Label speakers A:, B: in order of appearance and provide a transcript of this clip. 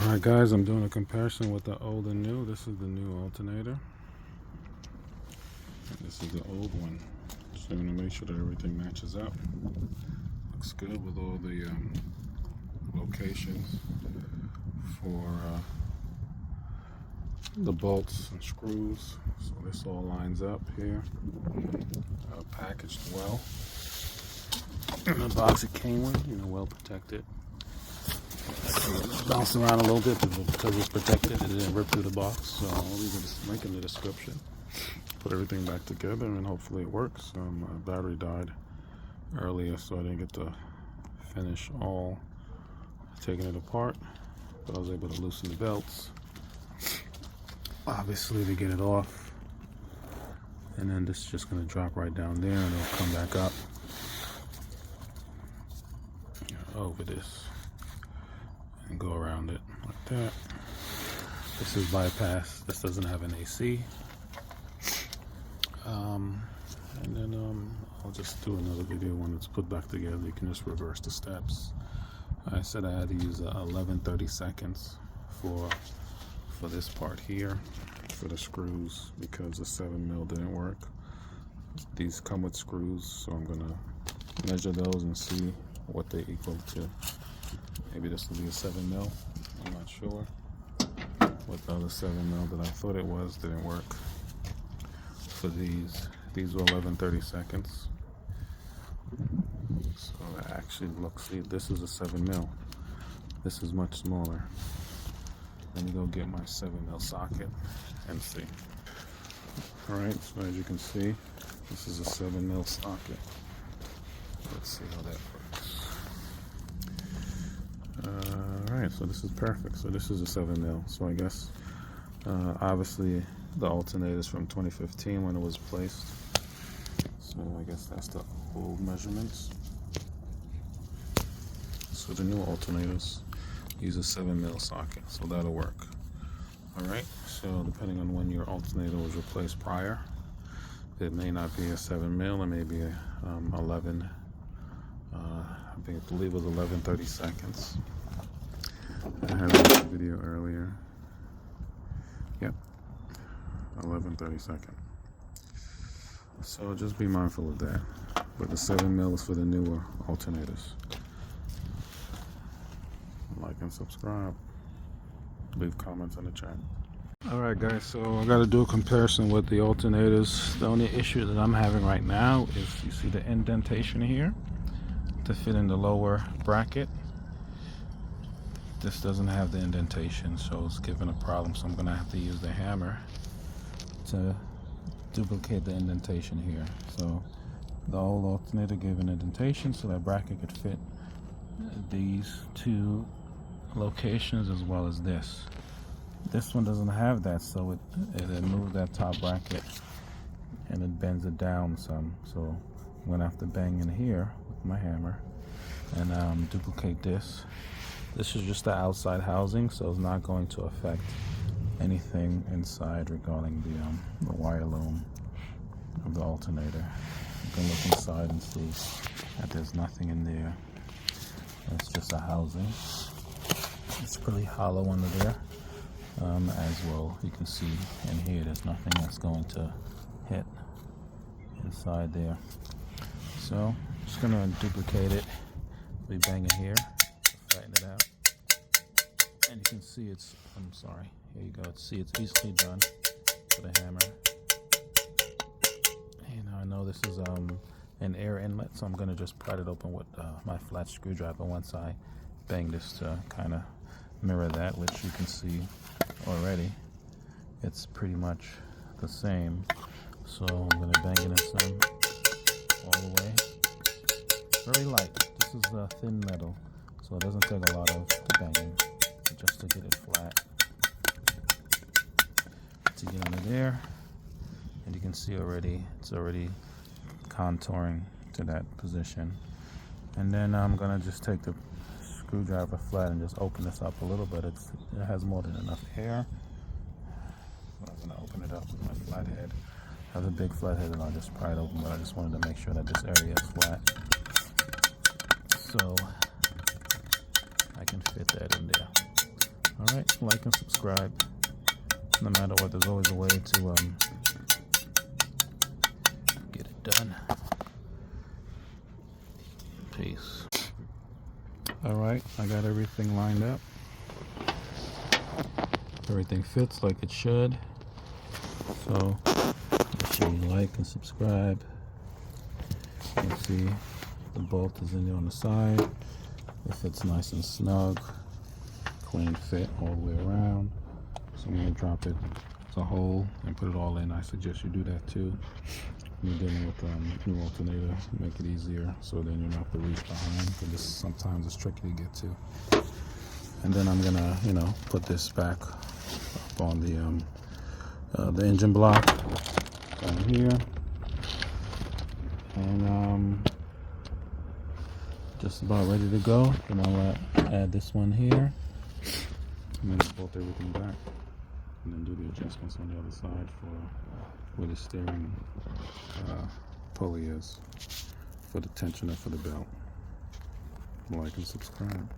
A: Alright guys, I'm doing a comparison with the old and new. This is the new alternator. And this is the old one. So I'm going to make sure that everything matches up. Looks good with all the locations for the bolts and screws. So this all lines up here. Packaged well. In the box it came with, well protected. Bounced around a little bit because it's protected. It didn't rip through the box, so I'll leave a link in the description. Put everything back together and hopefully it works. My battery died earlier, so I didn't get to finish all taking it apart, but I was able to loosen the belts, obviously, to get it off. And then this is just going to drop right down there and it'll come back up over this and go around it like that. This is bypass. This doesn't have an AC. And then I'll just do another video when it's put back together. You can just reverse the steps. I said I had to use 11/30 seconds for this part here for the screws because the 7mm didn't work. These come with screws, so I'm gonna measure those and see what they equal to. Maybe this will be a 7mm. I'm not sure. What the other 7mm that I thought it was didn't work for these. These were 11/30 seconds. So it actually looks, see, this is a 7mm. This is much smaller. Let me go get my 7mm socket and see. Alright, so as you can see, this is a 7mm socket. Let's see how that works. Alright, so this is perfect. So this is a 7mm. So I guess, obviously, the alternator is from 2015 when it was placed. So I guess that's the old measurements. So the new alternators use a 7mm socket, so that'll work. Alright, so depending on when your alternator was replaced prior, it may not be a 7mm, it may be a 11, I believe it was 11/30 seconds. I had a video earlier. Yep, 11/30 seconds. So just be mindful of that. But the 7mm is for the newer alternators. Like and subscribe. Leave comments in the chat. Alright guys, so I got to do a comparison with the alternators. The only issue that I'm having right now is you see the indentation here to fit in the lower bracket. This doesn't have the indentation, so it's giving a problem, so I'm going to have to use the hammer to duplicate the indentation here. So the old alternator gave an indentation so that bracket could fit these two locations as well as this. This one doesn't have that, so it moved that top bracket and it bends it down some. So I'm going to have to bang in here with my hammer and duplicate this. This is just the outside housing, so it's not going to affect anything inside regarding the wire loom of the alternator. You can look inside and see that there's nothing in there. It's just a housing. It's pretty hollow under there as well. You can see in here there's nothing that's going to hit inside there. So I'm just gonna duplicate it. We bang it here, flatten it out, and you can see it's, I'm sorry, here you go. See, it's easily done with a hammer. And I know this is an air inlet, so I'm gonna just pry it open with my flat screwdriver once I bang this to kind of mirror that, which you can see already. It's pretty much the same. So I'm gonna bang it in some all the way. Very light. This is thin metal, so it doesn't take a lot of banging just to get it flat. To get under there, and you can see already it's already contouring to that position. And then I'm gonna just take the screwdriver flat and just open this up a little bit. It has more than enough air. So I'm gonna open it up with my flathead. I have a big flathead and I'll just pry it open, but I just wanted to make sure that this area is flat, so I can fit that in there. All Alright, like and subscribe. No matter what, there's always a way to get it done. Peace. Alright, I got everything lined up. Everything fits like it should. So make sure you like and subscribe. You can see the bolt is in there on the side. It fits nice and snug. Clean fit all the way around. So I'm going to drop it as a whole and put it all in. I suggest you do that too. When you're dealing with new alternator, make it easier so then you don't have to reach behind, because this sometimes it's tricky to get to. And then I'm gonna, put this back up on the engine block down here, and just about ready to go. Then I'll add this one here, and then bolt everything back, and then do the adjustments on the other side for where the steering pulley is, for the tensioner for the belt. Like and subscribe.